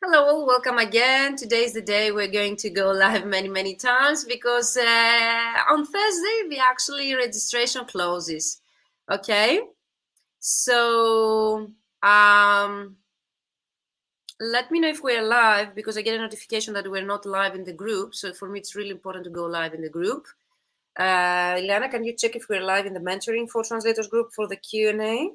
Hello, welcome again. Today is the day we're going to go live many times because on Thursday the actually registration closes. Okay, so let me know if we're live because I get a notification that we're not live in the group. So for me, it's really important to go live in the group. Ileana, can you check if we're live in the Mentoring for Translators group for the Q&A?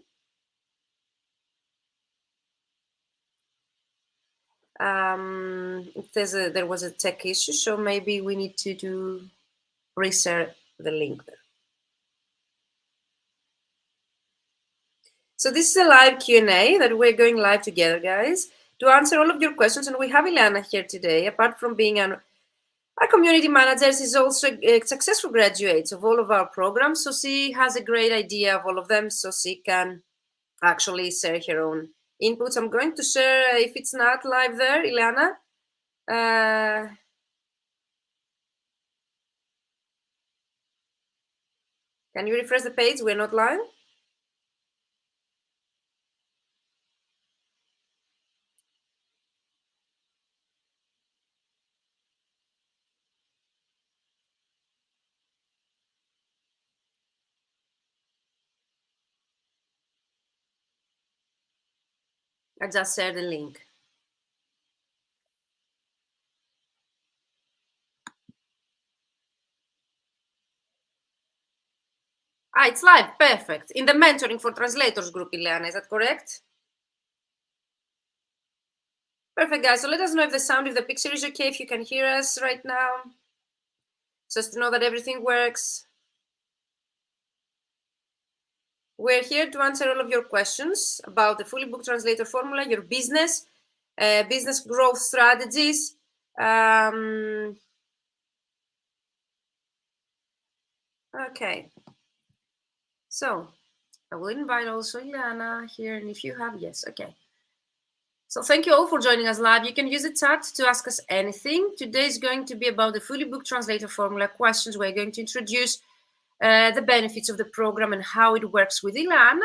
There was a tech issue, so maybe we need to reshare the link there. So this is a live Q&A that we're going live together, guys, to answer all of your questions. And we have Ileana here today. Apart from being our community manager, she's also a successful graduate of all of our programs. So she has a great idea of all of them, so she can actually share her own inputs. I'm going to share, if it's not live there, Ileana. Can you refresh the page? We're not live. I just shared the link. It's live. Perfect. In the Mentoring for Translators group, Ileana, is that correct? Perfect, guys. So let us know if the sound, if the picture is okay, if you can hear us right now. Just to know that everything works. We're here to answer all of your questions about the Fully Booked Translator Formula, your business, business growth strategies. Okay. So I will invite also Ileana here, and if you have, yes, okay. So thank you all for joining us live. You can use the chat to ask us anything. Today is going to be about the Fully Booked Translator Formula questions. We're going to introduce the benefits of the program and how it works with Ileana.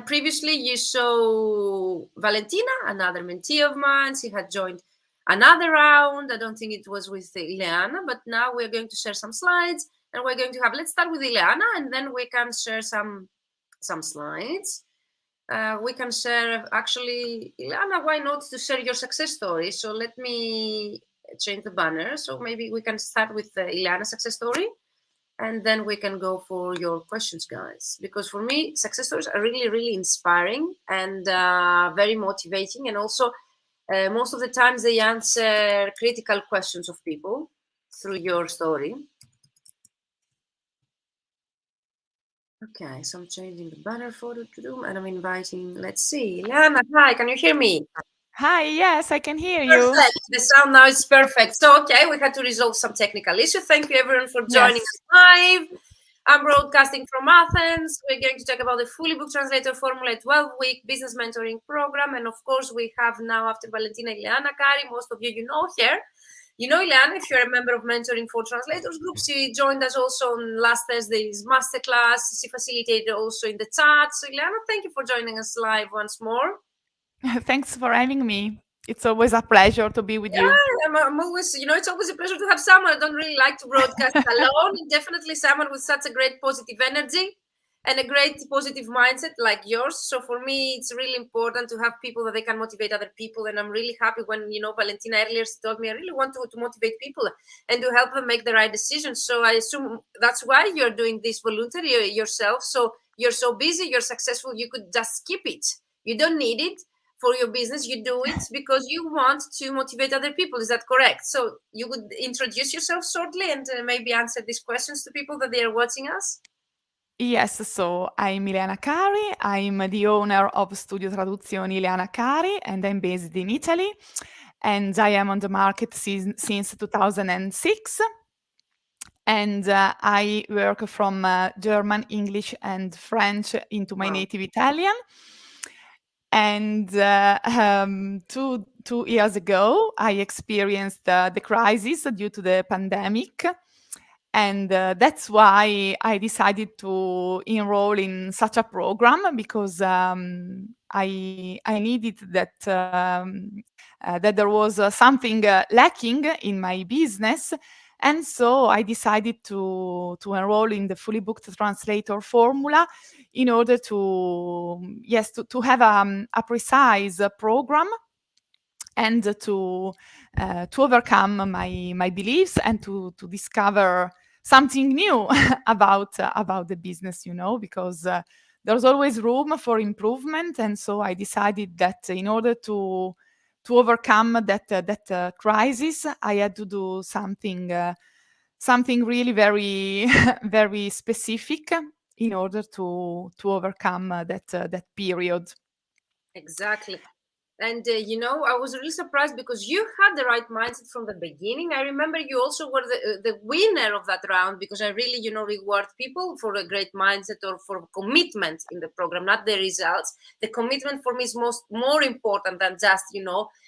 Previously, you saw Valentina, another mentee of mine. She had joined another round. I don't think it was with Ileana, but now we're going to share some slides, and we're going to have, let's start with Ileana, and then we can share some slides. We can share, actually, Ileana, why not to share your success story? So let me change the banner. So maybe we can start with Ileana's success story, and then we can go for your questions, guys. Because for me, success stories are really inspiring and very motivating. And also, most of the times they answer critical questions of people through your story. Okay, so I'm changing the banner photo to do, and I'm inviting, let's see, Ileana, hi, can you hear me? Hi, yes, I can hear you. Perfect. The sound now is perfect. So, okay, we had to resolve some technical issue. Thank you, everyone, for joining us live. I'm broadcasting from Athens. We're going to talk about the Fully Booked Translator Formula, 12-week business mentoring program. And of course, we have now, after Valentina, Ileana Kari. Most of you know her. You know Ileana, if you're a member of Mentoring for Translators group. She joined us also on last Thursday's masterclass. She facilitated also in the chat. So Ileana, thank you for joining us live once more. Thanks for having me. It's always a pleasure to be with you. I'm always, it's always a pleasure to have someone. I don't really like to broadcast alone. Definitely someone with such a great positive energy and a great positive mindset like yours. So for me, it's really important to have people that they can motivate other people. And I'm really happy when, Valentina earlier told me, I really want to motivate people and to help them make the right decisions. So I assume that's why you're doing this voluntary yourself. So you're so busy, you're successful, you could just skip it. You don't need it for your business. You do it because you want to motivate other people. Is that correct? So you would introduce yourself shortly and maybe answer these questions to people that they are watching us? Yes, so I'm Ileana Kari. I'm the owner of Studio Traduzioni Ileana Kari, and I'm based in Italy. And I am on the market since 2006. And I work from German, English, and French into my native Italian. And 2 years ago, I experienced the crisis due to the pandemic. And that's why I decided to enroll in such a program, because I needed that there was something lacking in my business. And so I decided to enroll in the Fully Booked Translator Formula in order to, yes, to have a precise program, and to overcome my beliefs, and to discover something new about the business, because there's always room for improvement. And so I decided that in order to overcome that crisis, I had to do something really very very specific in order to overcome that period. Exactly. And I was really surprised because you had the right mindset from the beginning. I remember you also were the winner of that round, because I really, reward people for a great mindset or for commitment in the program, not the results. The commitment for me is more important than just,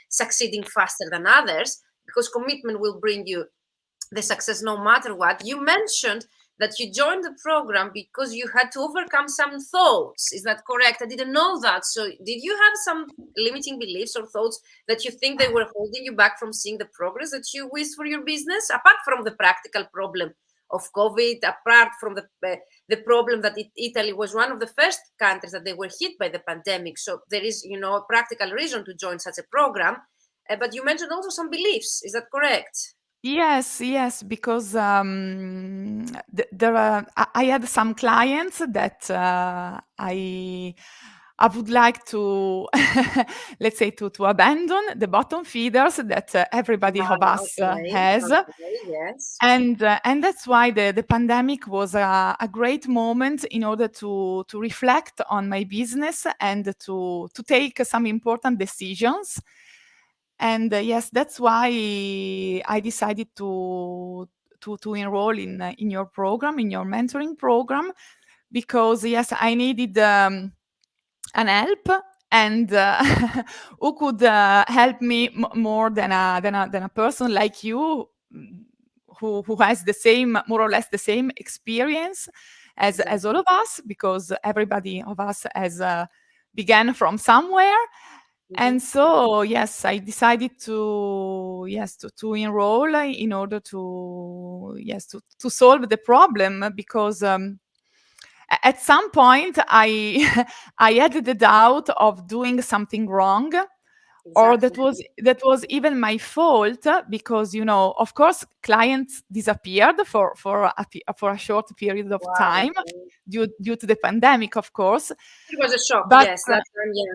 succeeding faster than others, because commitment will bring you the success no matter what. You mentioned that you joined the program because you had to overcome some thoughts. Is that correct? I didn't know that. So, did you have some limiting beliefs or thoughts that you think they were holding you back from seeing the progress that you wish for your business, apart from the practical problem of COVID, apart from the problem that Italy was one of the first countries that they were hit by the pandemic? So, there is, a practical reason to join such a program. But you mentioned also some beliefs. Is that correct? Yes, yes, because there are, I had some clients that I would like to, let's say, to abandon the bottom feeders that everybody of us Okay, has. okay, yes, And that's why the pandemic was a great moment in order to reflect on my business, and to take some important decisions. And yes, that's why I decided to enroll in your program, in your mentoring program, because yes, I needed an help, and who could help me more than a person like you, who has the same, more or less the same experience as all exactly. of us, because everybody of us has began from somewhere. Mhm. And so, yes, I decided to enroll in order to solve the problem, because at some point I had the doubt of doing something wrong, or that Exactly. was even my fault, because of course clients disappeared for a short period of Wow. time, Okay. due to the pandemic, of course. It was a shock. But Yes, that time. Yeah.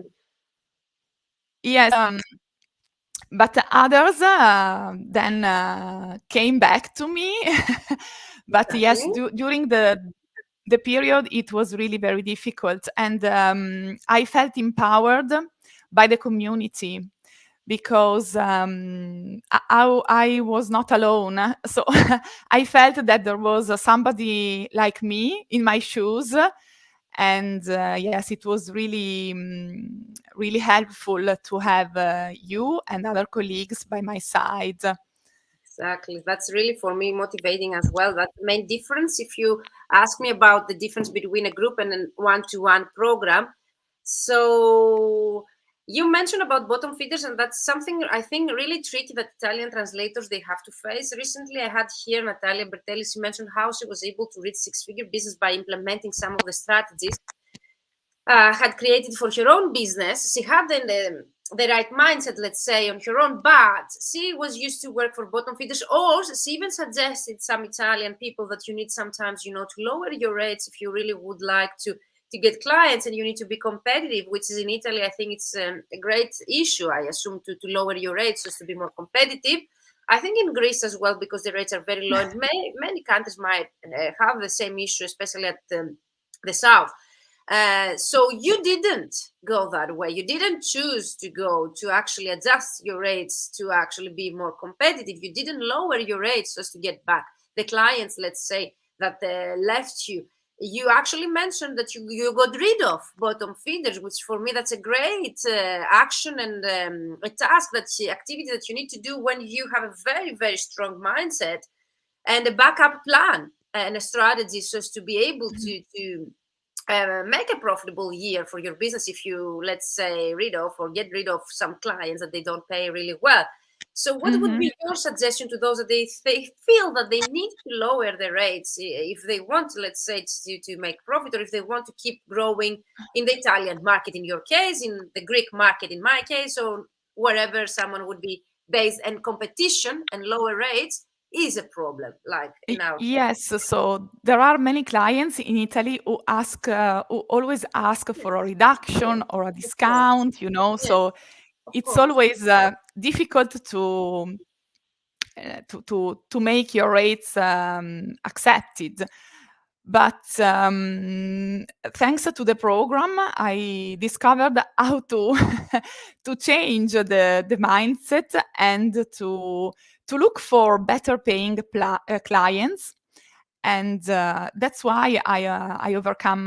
yes, but others then came back to me. But yes, Exactly. during the period, it was really very difficult, and I felt empowered by the community, because I was not alone. So I felt that there was somebody like me in my shoes. And yes, it was really helpful to have you and other colleagues by my side. Exactly. That's really for me motivating as well. That's the main difference. If you ask me about the difference between a group and a one-to-one program, so you mentioned about bottom feeders, and that's something I think really tricky that Italian translators they have to face. Recently, I had here Natalia Bertelli. She mentioned how she was able to reach six-figure business by implementing some of the strategies had created for her own business. She had the right mindset, let's say, on her own, but she was used to work for bottom feeders. Or she even suggested some Italian people that you need sometimes, to lower your rates if you really would like to get clients, and you need to be competitive, which is in Italy, I think it's a great issue, I assume, to lower your rates just to be more competitive. I think in Greece as well, because the rates are very low, and many countries might have the same issue, especially at the south. So you didn't go that way. You didn't choose to go to actually adjust your rates to actually be more competitive. You didn't lower your rates just to get back the clients, let's say, that left you. You actually mentioned that you got rid of bottom feeders, which for me that's a great action and a task, activity that you need to do when you have a very very strong mindset. and a backup plan and a strategy so as to be able to make a profitable year for your business if you, let's say, rid of or get rid of some clients that they don't pay really well. So what would Mhm. be your suggestion to those that they feel that they need to lower the rates if they want, let's say, to make profit, or if they want to keep growing in the Italian market in your case, in the Greek market in my case, or wherever someone would be based, and competition and lower rates is a problem, like in our case. Yes, so there are many clients in Italy who who always ask Yes, for a yes, reduction or a of course. discount, you know, Yes, so of it's course. always difficult to make your rates accepted. But thanks to the program, I discovered how to to change the mindset and to look for better paying clients. And that's why I overcome.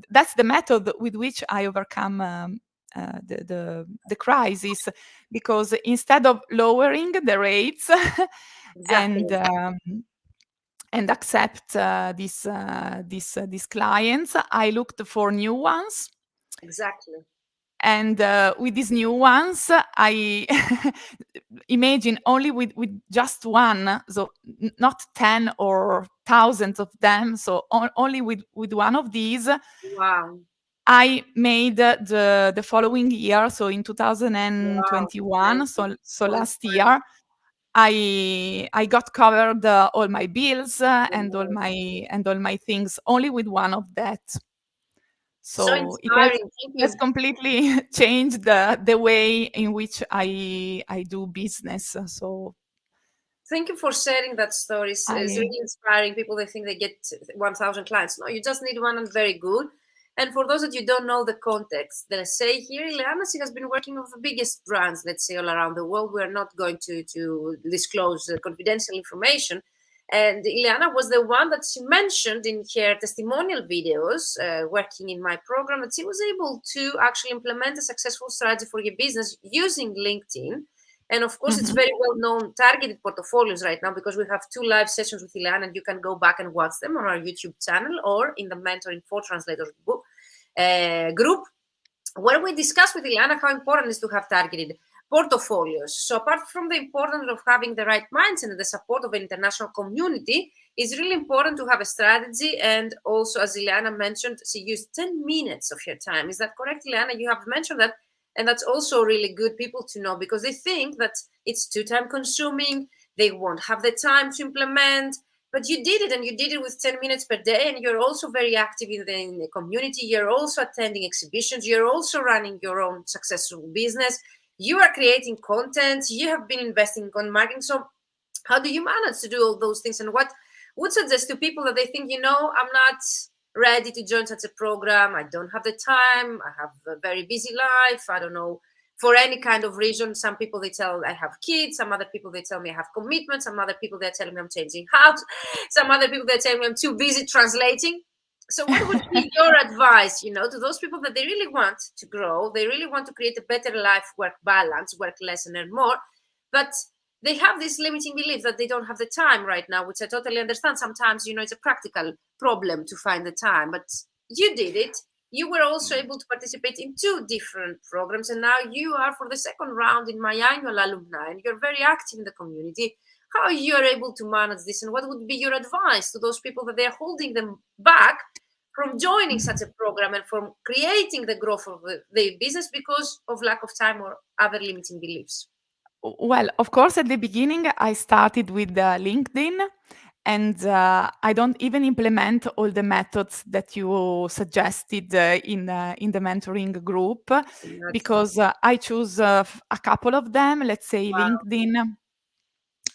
That's the method with which I overcome the crisis, because instead of lowering the rates and Exactly. accept these clients, I looked for new ones. Exactly. And with these new ones, I imagine only with just one, so not 10 or thousands of them, so only with one of these, Wow. I made the following year, so in Wow. 2021, Amazing. so So last inspiring. year, I got covered all my bills Wow. and all my things only with one of that. So So inspiring. Thank it has you. completely changed the way in which I do business. So Thank you for sharing that story. It's I really inspiring. People, they think they get 1,000 clients. No, you just need one and very good. And for those that you don't know the context, let's say here, Ileana, she has been working with the biggest brands, let's say, all around the world. We are not going to disclose confidential information. And Ileana was the one that she mentioned in her testimonial videos, working in my program, that she was able to actually implement a successful strategy for your business using LinkedIn. And of course, it's Mhm. very well known targeted portfolios right now, because we have 2 live sessions with Ileana, and you can go back and watch them on our YouTube channel or in the Mentoring for Translators book, group, where we discuss with Ileana how important it is to have targeted portfolios. So apart from the importance of having the right mindset and the support of an international community, it's really important to have a strategy. And also, as Ileana mentioned, she used 10 minutes of your time. Is that correct, Ileana? You have mentioned that. And that's also really good people to know, because they think that it's too time consuming. They won't have the time to implement, but you did it, and you did it with 10 minutes per day. And you're also very active in the community. You're also attending exhibitions. You're also running your own successful business. You are creating content. You have been investing in marketing. So how do you manage to do all those things? And what would suggest to people that they think, I'm not ready to join such a program, I don't have the time, I have a very busy life, I don't know, for any kind of reason. Some people, they tell I have kids, some other people, they tell me I have commitments, some other people, they're telling me I'm changing house, some other people, they're telling me I'm too busy translating. So what would be your advice, to those people that they really want to grow, they really want to create a better life work balance, work less and earn more, but they have this limiting belief that they don't have the time right now, which I totally understand. Sometimes, it's a practical problem to find the time, but you did it. You were also able to participate in 2 different programs, and now you are for the second round in my annual alumni, and you're very active in the community. How you are able to manage this, and what would be your advice to those people that they're holding them back from joining such a program and from creating the growth of their business because of lack of time or other limiting beliefs? Well, of course, at the beginning, I started with LinkedIn, and I don't even implement all the methods that you suggested in the mentoring group, Imagine. because I choose a couple of them, let's say Wow. LinkedIn,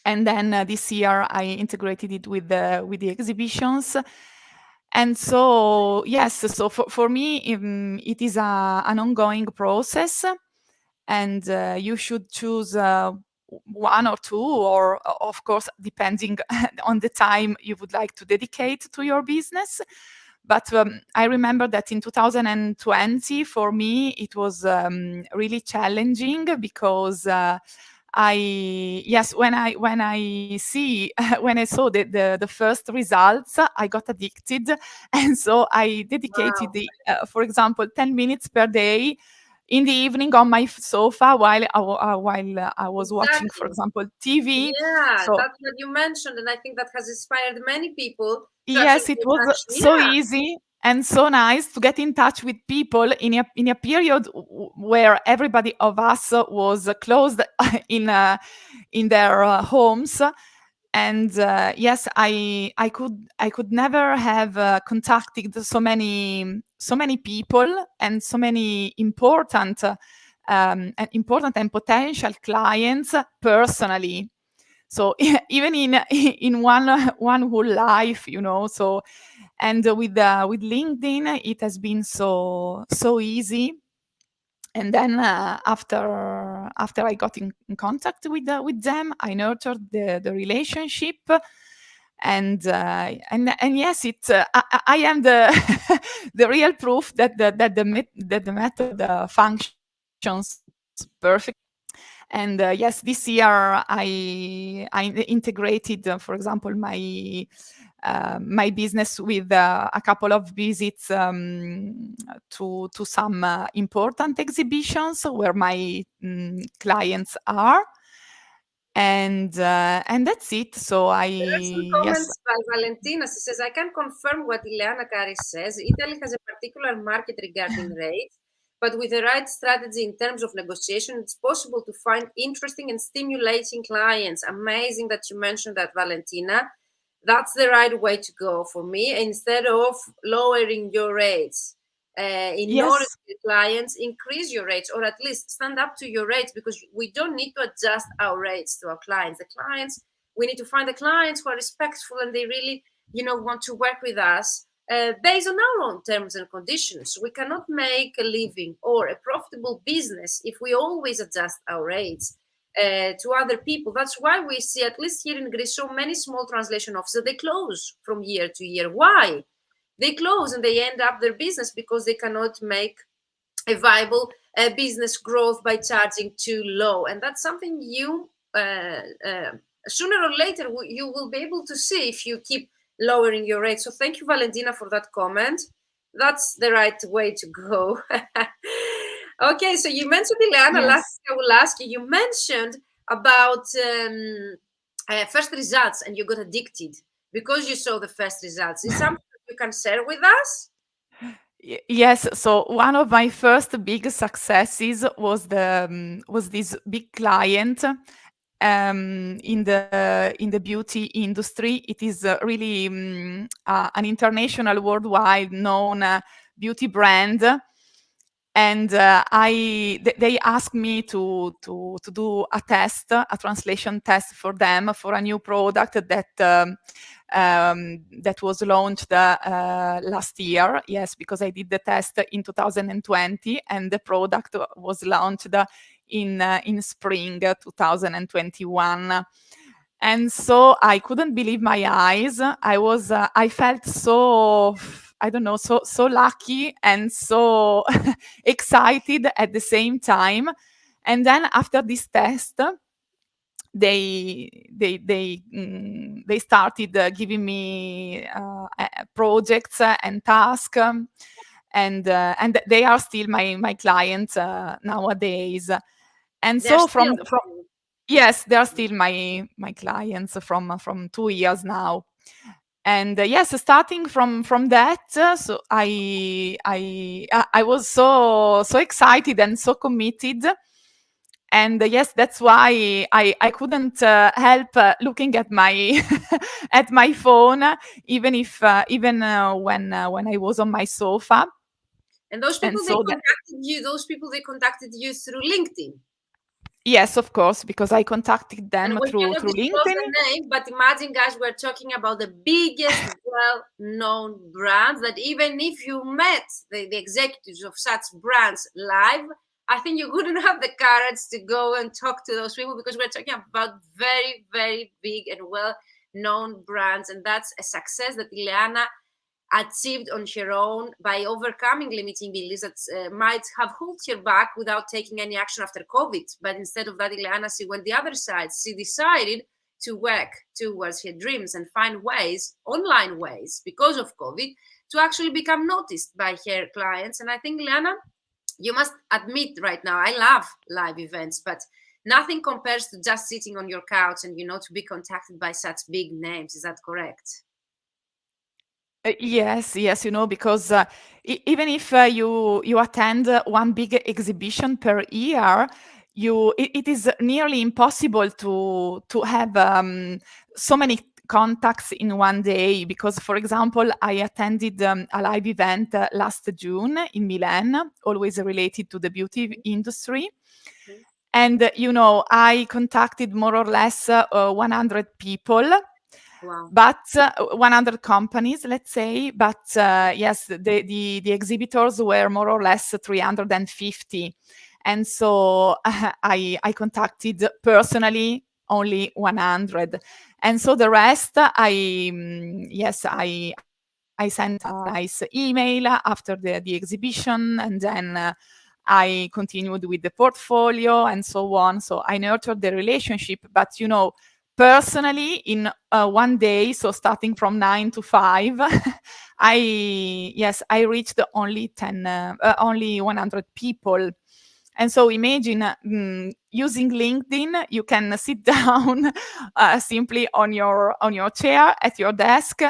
and then this year I integrated it with the exhibitions. And so yes, so for me, it is an ongoing process, and you should choose one or two, or of course depending on the time you would like to dedicate to your business. But I remember that in 2020 for me it was really challenging, because when I see when I saw the first results, I got addicted, and so I dedicated Wow. for example, 10 minutes per day in the evening on my sofa while I was watching, for Exactly. example, TV. Yeah, So that's what you mentioned, and I think that has inspired many people to actually yes, it get was touch. so Yeah, easy and so nice to get in touch with people in a period where everybody of us was closed in their homes. And yes, I could never have contacted so many people and so many important and potential clients personally. So even in one whole life, so. And with LinkedIn, it has been so easy. And then after I got in contact with them, I nurtured the relationship. And yes, I am the the real proof that the method functions perfectly. And yes, this year I integrated, for example, my business with a couple of visits to some important exhibitions where my clients are, and that's it. So I there are some yes. comments by Valentina. She says, I can confirm what Ileana Kari says. Italy has a particular market regarding rates, but with the right strategy in terms of negotiation, it's possible to find interesting and stimulating clients. Amazing that you mentioned that, Valentina. That's the right way to go for me. Instead of lowering your rates, in order Yes. to clients, increase your rates, or at least stand up to your rates, because we don't need to adjust our rates to our clients. The clients, we need to find the clients who are respectful and they really, want to work with us based on our own terms and conditions. We cannot make a living or a profitable business if we always adjust our rates to other people. That's why we see, at least here in Greece, so many small translation offices, they close from year to year. Why? They close and they end up their business because they cannot make a viable business growth by charging too low. And that's something you sooner or later you will be able to see if you keep lowering your rates. So thank you, Valentina, for that comment. That's the right way to go. Okay, so you mentioned, Ileana, last Yes. thing I will ask you, you mentioned about first results and you got addicted because you saw the first results. Is something that you can share with us? Yes, so one of my first big successes was this big client in the beauty industry. It is really an international, worldwide known beauty brand, and they asked me to do a test, a translation test for them for a new product that was launched last year. Yes, because I did the test in 2020, and the product was launched in spring 2021. And so I couldn't believe my eyes. I felt so, I don't know, so lucky and so excited at the same time. And then after this test, they started giving me projects and tasks, and they are still my clients nowadays. And They're so still. from yes, they are still my clients from 2 years now. And yes, starting from that, so I was so excited and so committed. And yes, that's why I couldn't help looking at my at my phone, even when I was on my sofa. And those And people they so that contacted you, they contacted you through LinkedIn. yes, of course, because I contacted And them we through cannot through disclose LinkedIn. the name, but imagine, guys, we're talking about the biggest, well-known brands that even if you met the executives of such brands live, I think you wouldn't have the courage to go and talk to those people, because we're talking about very, very big and well-known brands. And that's a success that Ileana achieved on her own by overcoming limiting beliefs that might have held her back without taking any action after COVID. But instead of that, Ileana, she went the other side. She decided to work towards her dreams and find ways, online ways, because of COVID, to actually become noticed by her clients. And I think, Ileana, you must admit right now, I love live events, but nothing compares to just sitting on your couch and, to be contacted by such big names. Is that correct? Yes, because even if you attend one big exhibition per year, it is nearly impossible to have so many contacts in one day. Because, for example, I attended a live event last June in Milan, always related to the beauty industry. Mhm. And, I contacted more or less 100 people, Wow. but 100 companies, let's say. But yes, the exhibitors were more or less 350. And so I contacted personally only 100. And so the rest, I sent a nice email after the exhibition, and then I continued with the portfolio and so on. So I nurtured the relationship, but personally in one day, so starting from 9 to 5, I reached only 100 people. And so imagine using LinkedIn, you can sit down simply on your chair at your desk,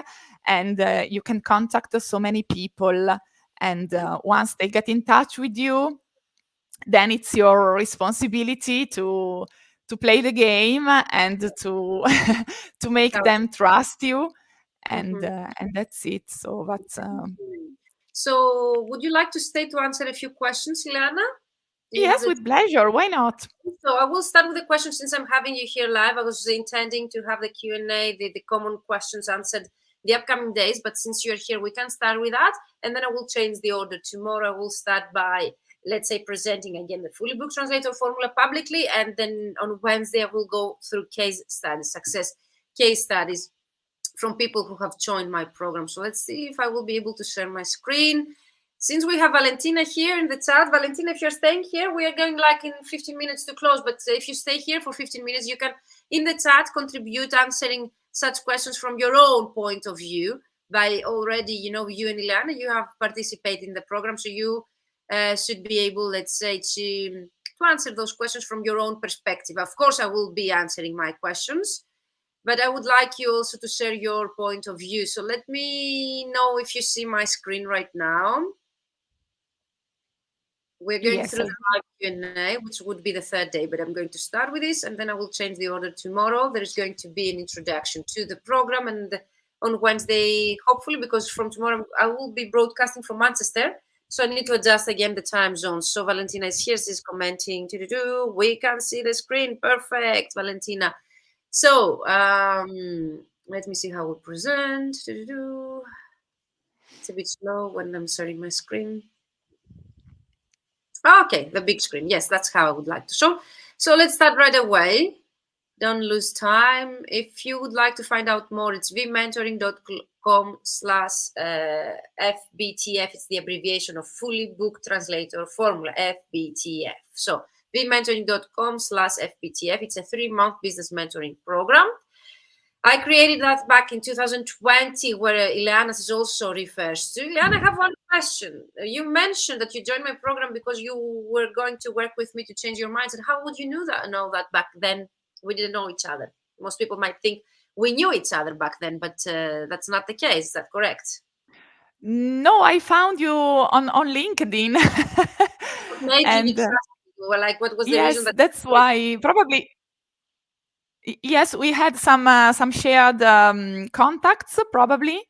and you can contact so many people. And once they get in touch with you, then it's your responsibility to play the game and to to make them trust you, Mhm. and that's it. So that's So, would you like to stay to answer a few questions, Ileana? Do you have yes, the with pleasure. Why not? So I will start with the questions since I'm having you here live. I was intending to have the Q&A, the common questions answered the upcoming days, but since you're here, we can start with that, and then I will change the order. Tomorrow I will start by, let's say, presenting again the Fully Booked Translator Formula publicly, and then on Wednesday I will go through case studies, success case studies from people who have joined my program. So let's see if I will be able to share my screen. Since we have Valentina here in the chat, Valentina, if you're staying here, we are going like in 15 minutes to close. But if you stay here for 15 minutes, you can, in the chat, contribute answering such questions from your own point of view. By already, you and Ileana, you have participated in the program, so you should be able, let's say, to answer those questions from your own perspective. Of course, I will be answering my questions, but I would like you also to share your point of view. So let me know if you see my screen right now. We're going Yes, through the live Q&A, which would be the third day, but I'm going to start with this, and then I will change the order tomorrow. There is going to be an introduction to the program, and on Wednesday, hopefully, because from tomorrow I will be broadcasting from Manchester, so I need to adjust again the time zones. So Valentina is here, she's commenting. We can see the screen. Perfect, Valentina. So let me see how we present. It's a bit slow when I'm sharing my screen. Okay, the big screen. Yes, that's how I would like to show. So let's start right away. Don't lose time. If you would like to find out more, it's vmentoring.com/FBTF. It's the abbreviation of Fully Booked Translator Formula, FBTF. So vmentoring.com/FBTF. It's a 3-month business mentoring program. I created that back in 2020, where Ileana is also refers to. Ileana, I have one question. You mentioned that you joined my program because you were going to work with me to change your mindset. How would you know that back then? We didn't know each other. Most people might think we knew each other back then, but that's not the case. Is that correct? no, I found you on LinkedIn. What made you be And trusted? Well, like, what was the reason yes, that? that's why probably. Yes, we had some shared contacts probably,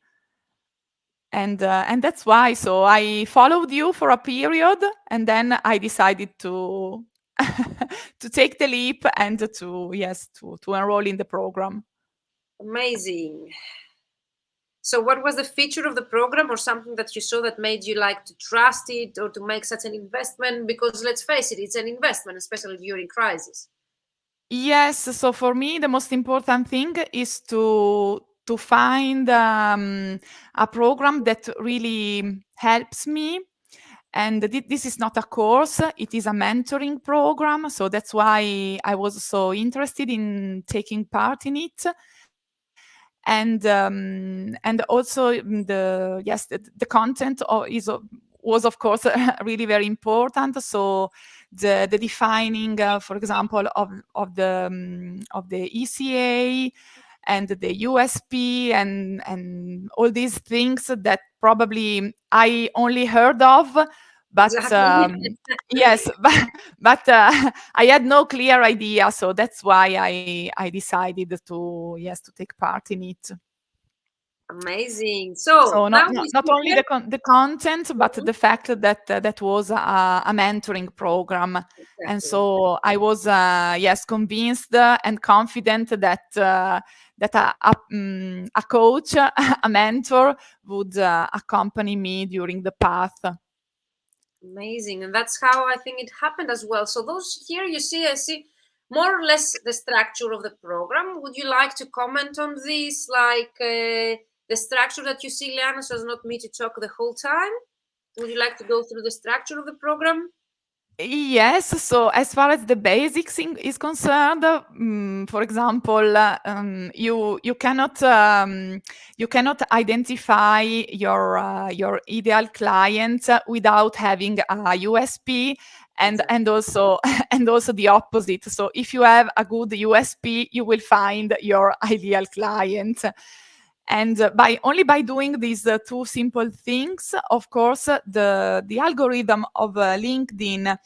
and that's why. So I followed you for a period, and then I decided to to take the leap and to enroll in the program. Amazing. So what was the feature of the program or something that you saw that made you like to trust it or to make such an investment? Because let's face it, it's an investment, especially during crisis. Yes, so for me the most important thing is to to find a program that really helps me. And this is not a course, it is a mentoring program. So that's why I was so interested in taking part in it. And also the content was of course really very important. So the defining, for example, of the ECA and the USP and all these things that probably I only heard of, but Exactly. yes, but I had no clear idea, so that's why I decided to, yes, to take part in it. Amazing. So So now we not see only here. the content, but Mhm. the fact that that was a mentoring program, and Exactly. so I was yes, convinced and confident that that a coach, a mentor, would accompany me during the path. Amazing. And that's how I think it happened as well. So those here you see, I see more or less the structure of the program. Would you like to comment on this, like the structure that you see, Liana, so as not me to talk the whole time? Would you like to go through the structure of the program? Yes, so as far as the basics is concerned, for example, you cannot identify your ideal client without having a USP, Exactly. and also and also the opposite. So if you have a good USP, you will find your ideal client. And by only by doing these two simple things, of course, the algorithm of LinkedIn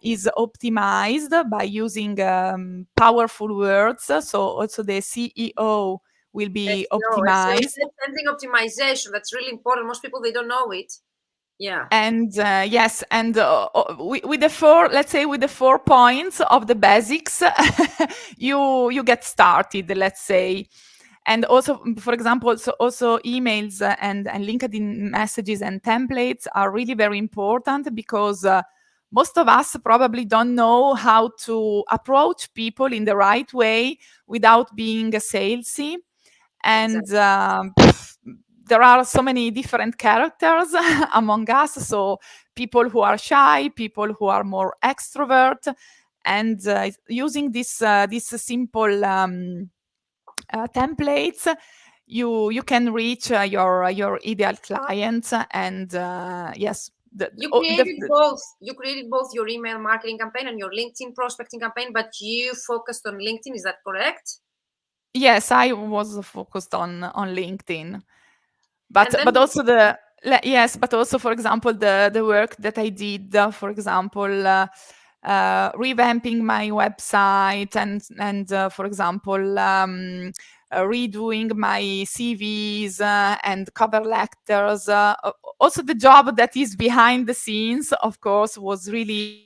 is optimized by using powerful words. So also the CEO will be SEO, SEO, optimized. search engine optimization. That's really important. Most people they don't know it. Yeah. And yes, and with the four, let's say with the 4 points of the basics, you get started, let's say. And also, for example, so also emails and LinkedIn messages and templates are really very important, because most of us probably don't know how to approach people in the right way without being salesy. And Exactly. there are so many different characters among us. So people who are shy, people who are more extrovert, and using this simple templates, you can reach your ideal client. And yes, You the, created both. You created both your email marketing campaign and your LinkedIn prospecting campaign, but you focused on LinkedIn. Is that correct? yes, I was focused on LinkedIn. And But then, also yes, but also, for example, the work that I did, for example, revamping my website, and for example, redoing my CVs and cover letters. Also, the job that is behind the scenes, of course, was really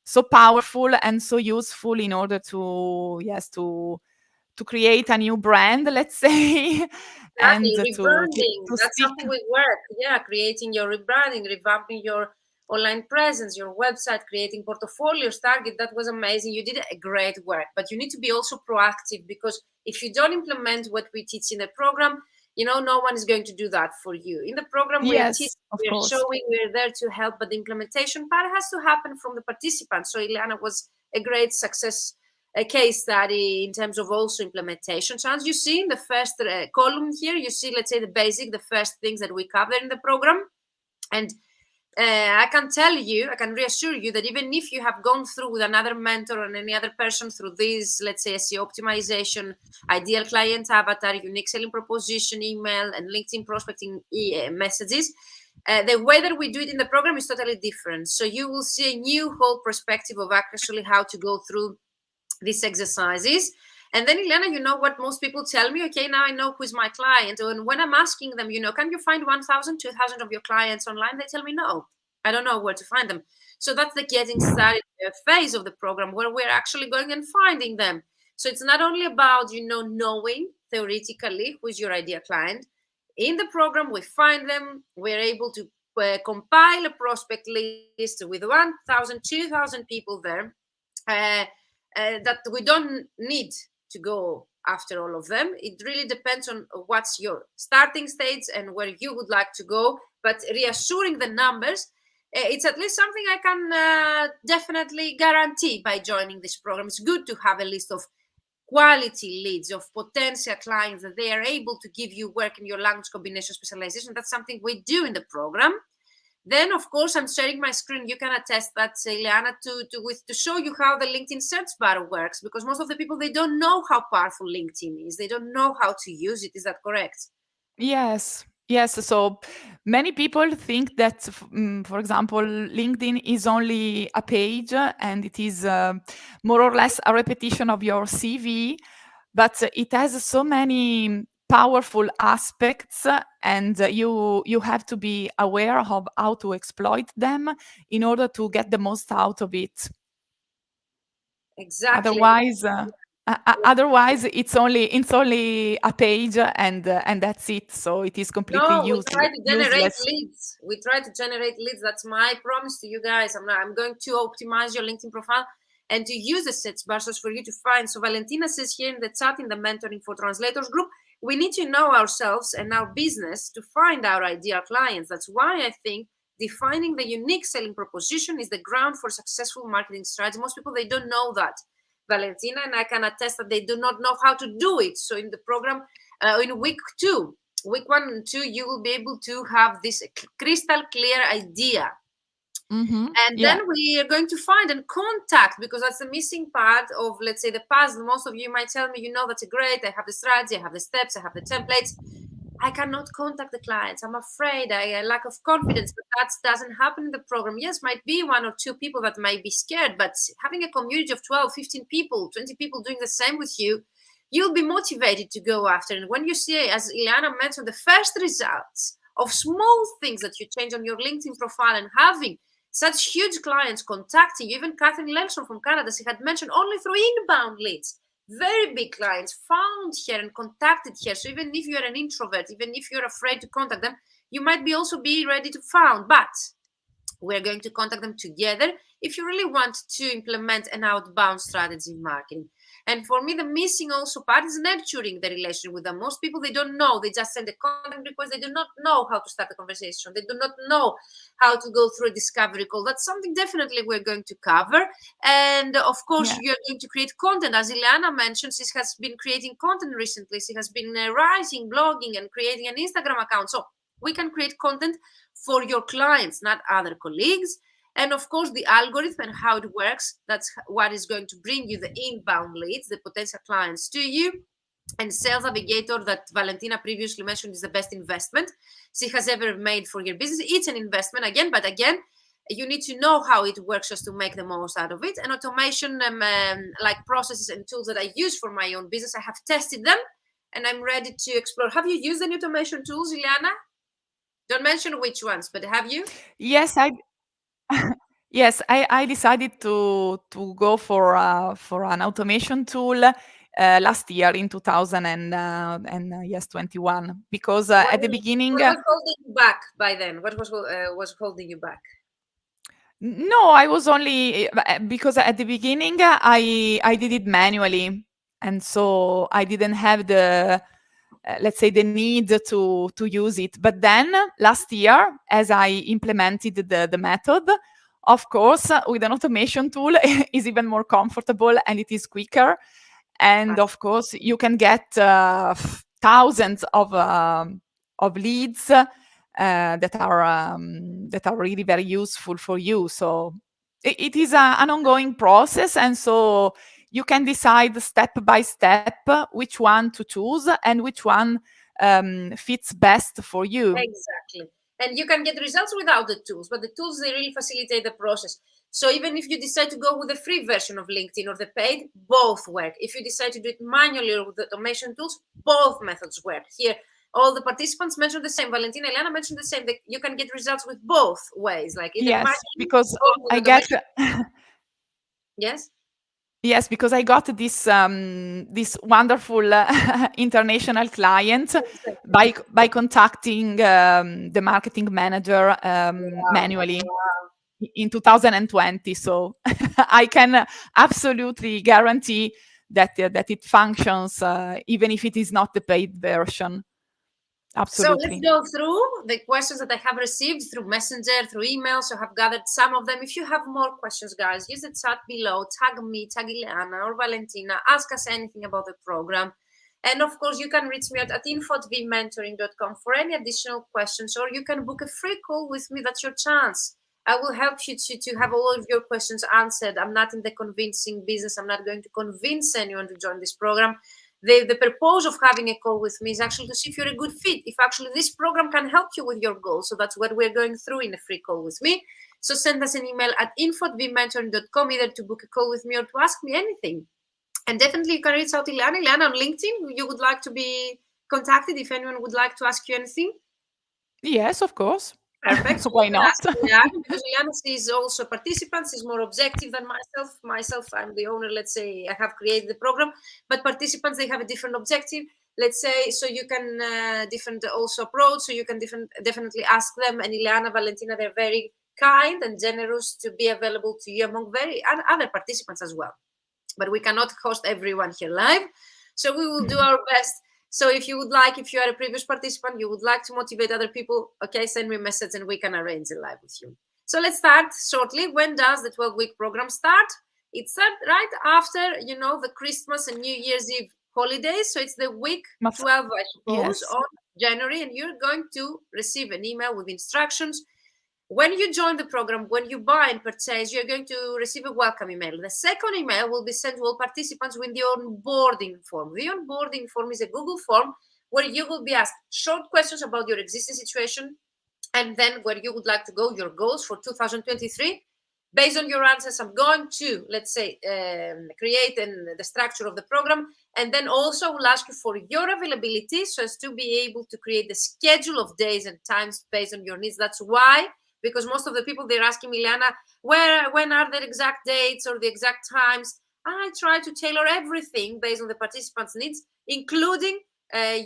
so powerful and so useful in order to create a new brand, let's say, and exactly, rebranding. to That's stick. something with work. Yeah, creating your rebranding, revamping your online presence, your website, creating portfolios, target. That was amazing. You did a great work, but you need to be also proactive, because if you don't implement what we teach in the program, no one is going to do that for you. In the program, we are teaching, Yes, of we are course. showing, we are there to help, but the implementation part has to happen from the participants. So Ileana was a great success, a case study in terms of also implementation. So as you see in the first column here, you see, let's say, the basic, the first things that we cover in the program. And I can tell you, I can reassure you that even if you have gone through with another mentor or any other person through this, let's say, SEO optimization, ideal client avatar, unique selling proposition, email, and LinkedIn prospecting messages, the way that we do it in the program is totally different. So you will see a new whole perspective of actually how to go through these exercises. And then, Elena, you know what most people tell me? Okay, now I know who's my client. And when I'm asking them, can you find 1,000, 2,000 of your clients online? They tell me, no, I don't know where to find them. So that's the getting started phase of the program, where we're actually going and finding them. So it's not only about, knowing theoretically who's your ideal client. In the program, we find them. We're able to compile a prospect list with 1,000, 2,000 people there. Uh, that we don't need to go after all of them. It really depends on what's your starting stage and where you would like to go. But reassuring the numbers, it's at least something I can definitely guarantee by joining this program. It's good to have a list of quality leads, of potential clients that they are able to give you work in your language combination specialization. That's something we do in the program. Then, of course, I'm sharing my screen. You can attest that, Ileana, to show you how the LinkedIn search bar works, because most of the people, they don't know how powerful LinkedIn is. They don't know how to use it. Is that correct? Yes. Yes. So many people think that, for example, LinkedIn is only a page and it is more or less a repetition of your CV, but it has so many powerful aspects, and you have to be aware of how to exploit them in order to get the most out of it. Exactly. Otherwise, otherwise it's only a page, and that's it. So it is completely No, we try to generate useless. leads. We try to generate leads. That's my promise to you guys. I'm going to optimize your LinkedIn profile and to use the search bar for you to find. So Valentina says here in the chat, in the Mentoring for Translators group, we need to know ourselves and our business to find our ideal clients. That's why I think defining the unique selling proposition is the ground for successful marketing strategy. Most people, they don't know that, Valentina, and I can attest that they do not know how to do it. So in the program, in week 1 and 2, you will be able to have this crystal clear idea. And Yeah. then we are going to find and contact, because that's the missing part of, let's say, the puzzle. Most of you might tell me, that's great. I have the strategy, I have the steps, I have the templates. I cannot contact the clients. I'm afraid. I lack of confidence, but that doesn't happen in the program. Yes, might be 1 or 2 people that might be scared, but having a community of 12, 15 people, 20 people doing the same with you, you'll be motivated to go after. And when you see, as Ileana mentioned, the first results of small things that you change on your LinkedIn profile and having such huge clients contacting you, even Catherine Lelson from Canada, she had mentioned only through inbound leads. Very big clients found her and contacted her. So even if you're an introvert, even if you're afraid to contact them, you might also be ready to found. But we're going to contact them together if you really want to implement an outbound strategy in marketing. And for me, the missing also part is nurturing the relationship with them. Most people, they don't know. They just send a contact request. They do not know how to start a conversation. They do not know how to go through a discovery call. That's something definitely we're going to cover. And of course, you're going to create content. As Ileana mentioned, she has been creating content recently. She has been writing, blogging, and creating an Instagram account. So we can create content for your clients, not other colleagues. And of course, the algorithm and how it works, that's what is going to bring you the inbound leads, the potential clients to you. And Sales Navigator, that Valentina previously mentioned, is the best investment she has ever made for your business. It's an investment again, but again, you need to know how it works just to make the most out of it. And automation, like processes and tools that I use for my own business, I have tested them and I'm ready to explore. Have you used any automation tools, Ileana? Don't mention which ones, but have you? Yes, yes, I decided to go for an automation tool last year in 2000 and yes 21, because at the beginning. What was holding you back by then? What was holding you back? No, I was only because at the beginning I did it manually, and so I didn't have the let's say the need to use it. But then last year, as I implemented the method, of course, with an automation tool is even more comfortable and it is quicker. And of course, you can get thousands of leads that are really very useful for you. So it is an ongoing process, and so you can decide step by step which one to choose and which one fits best for you. Exactly. And you can get results without the tools, but the tools, they really facilitate the process. So even if you decide to go with the free version of LinkedIn or the paid, both work. If you decide to do it manually or with the automation tools, both methods work. Here, all the participants mentioned the same. Valentina, Elena mentioned the same. That you can get results with both ways, like either Yes, manually because or with I get automation. Yes. yes, because I got this wonderful international client by contacting the marketing manager manually in 2020. So I can absolutely guarantee that it functions, even if it is not the paid version. So let's Absolutely. go through the questions that I have received through Messenger, through email. So I have gathered some of them. If you have more questions, guys, use the chat below. Tag me, tag Ileana or Valentina. Ask us anything about the program. And of course, you can reach me at info@vmentoring.com for any additional questions, or you can book a free call with me. That's your chance. I will help you to have all of your questions answered. I'm not in the convincing business. I'm not going to convince anyone to join this program. The purpose of having a call with me is actually to see if you're a good fit, if actually this program can help you with your goals. So that's what we're going through in a free call with me. So send us an email at info@vmentoring.com, either to book a call with me or to ask me anything. And definitely you can reach out to Ileana. Ileana, on LinkedIn, you would like to be contacted if anyone would like to ask you anything? Yes, of course. Perfect. So Why not? because Ileana is also participants, is more objective than myself. Myself, I'm the owner, let's say, I have created the program, but participants, they have a different objective, let's say, so you can different also approach, so you can definitely ask them. And Ileana, Valentina, they're very kind and generous to be available to you among and other participants as well. But we cannot host everyone here live, so we will do our best. So if you would like, if you are a previous participant, you would like to motivate other people, okay, send me a message and we can arrange a live with you. So let's start shortly. When does the 12-week program start? It starts right after, the Christmas and New Year's Eve holidays. So it's the week 12, I suppose, Yes. on January, and you're going to receive an email with instructions. When you join the program, when you buy and purchase, you're going to receive a welcome email. The second email will be sent to all participants with the onboarding form. The onboarding form is a Google form where you will be asked short questions about your existing situation, and then where you would like to go, your goals for 2023. Based on your answers, I'm going to, let's say, create the structure of the program, and then also will ask you for your availability so as to be able to create the schedule of days and times based on your needs. That's why, because most of the people, they're asking me, Ileana, when are the exact dates or the exact times? I try to tailor everything based on the participants' needs, including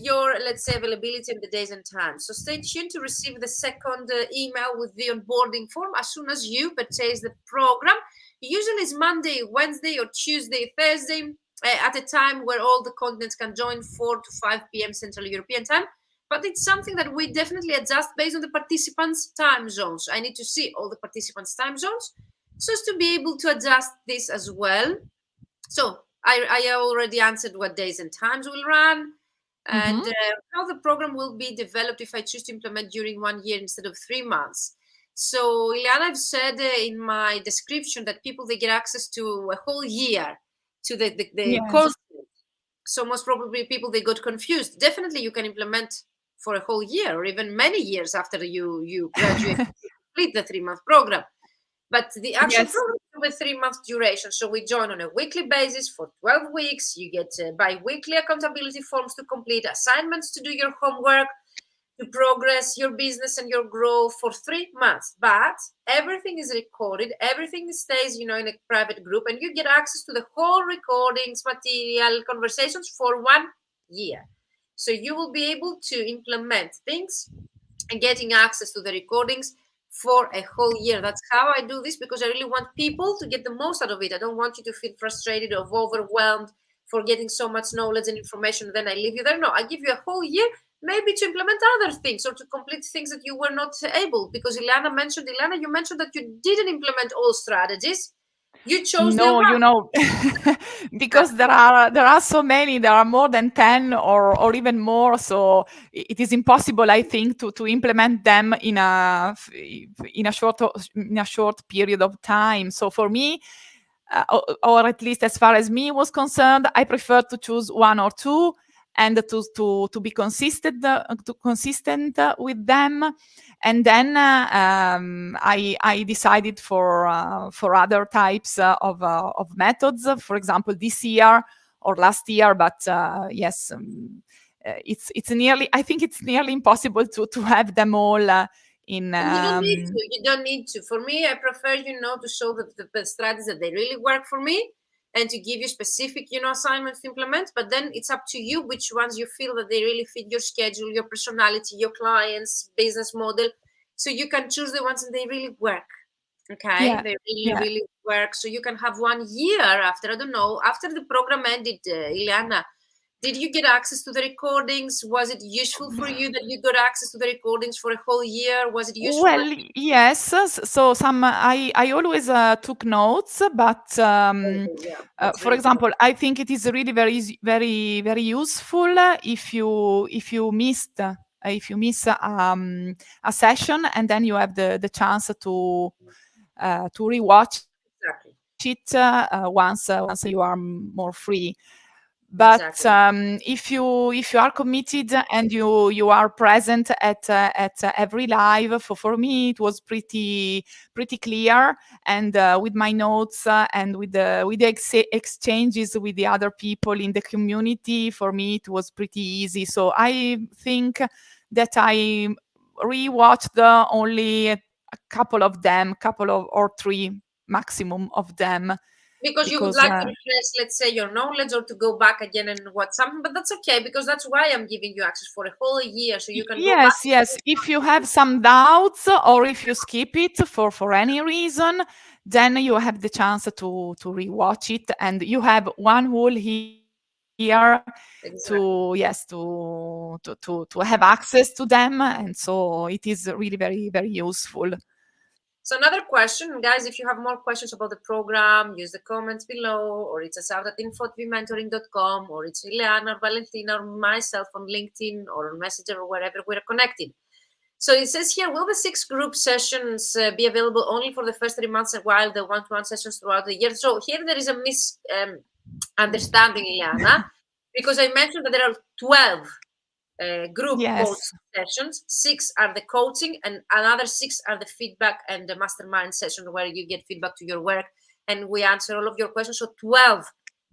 your, let's say, availability and the days and times. So stay tuned to receive the second email with the onboarding form as soon as you purchase the program. Usually it's Monday, Wednesday, or Tuesday, Thursday, at a time where all the continents can join, 4 to 5 p.m. Central European time. But it's something that we definitely adjust based on the participants' time zones. I need to see all the participants' time zones so as to be able to adjust this as well. So I already answered what days and times will run, and how the program will be developed if I choose to implement during 1 year instead of 3 months. So, Ileana, I've said in my description that people, they get access to a whole year to the course. So most probably people, they got confused. Definitely you can implement for a whole year or even many years after you graduate, complete the 3-month program. But the actual program is a 3-month duration. So we join on a weekly basis for 12 weeks. You get bi-weekly accountability forms to complete, assignments to do your homework, to progress your business and your growth for 3 months. But everything is recorded. Everything stays, in a private group, and you get access to the whole recordings, material, conversations for 1 year. So you will be able to implement things and getting access to the recordings for a whole year. That's how I do this, because I really want people to get the most out of it. I don't want you to feel frustrated or overwhelmed for getting so much knowledge and information, then I leave you there. No, I give you a whole year, maybe to implement other things or to complete things that you were not able. Because Ileana, you mentioned that you didn't implement all strategies. You chose because there are so many. There are more than 10 or even more. So it is impossible, I think, to implement them in a short period of time. So for me, or at least as far as me was concerned, I prefer to choose 1 or 2 and to be consistent with them. And then I decided for other types of methods. For example, this year or last year, but yes, it's nearly. I think it's nearly impossible to have them all. You don't need to. For me, I prefer, to show the strategies that they really work for me, and to give you specific, assignments to implement. But then it's up to you which ones you feel that they really fit your schedule, your personality, your clients' business model. So you can choose the ones that they really work. Okay, Yeah, they really, yeah. really work. So you can have 1 year after, I don't know, after the program ended, Ileana, did you get access to the recordings? Was it useful for you that you got access to the recordings for a whole year? Was it useful? Well, yes. So some I always took notes, but Yeah, that's for really example, I think it is really very very useful if you missed if you miss a session and then you have the chance to rewatch it once you are more free. But exactly. if you are committed and you are present at every live, for me it was pretty clear, and with my notes and with the exchanges with the other people in the community, for me it was pretty easy. So I think that I rewatched only a couple of them, couple of or three maximum of them, Because you would because like to refresh, let's say, your knowledge or to go back again and watch something, but that's okay because that's why I'm giving you access for a whole year, so you can go back. Yes, yes. If you have some doubts or if you skip it for any reason, then you have the chance to rewatch it, and you have one whole year Exactly. to have access to them, and so it is really very very useful. So another question, guys, if you have more questions about the program, use the comments below, or it's us out at info@vmentoring.com, or it's Ileana or Valentina or myself on LinkedIn or on Messenger or wherever we're connected. So it says here, will the 6 group sessions be available only for the first 3 months while the one-to-one sessions throughout the year? So here there is a misunderstanding, Ileana, because I mentioned that there are 12 group coach Yes. sessions. 6 are the coaching, and another 6 are the feedback and the mastermind session where you get feedback to your work and we answer all of your questions. So 12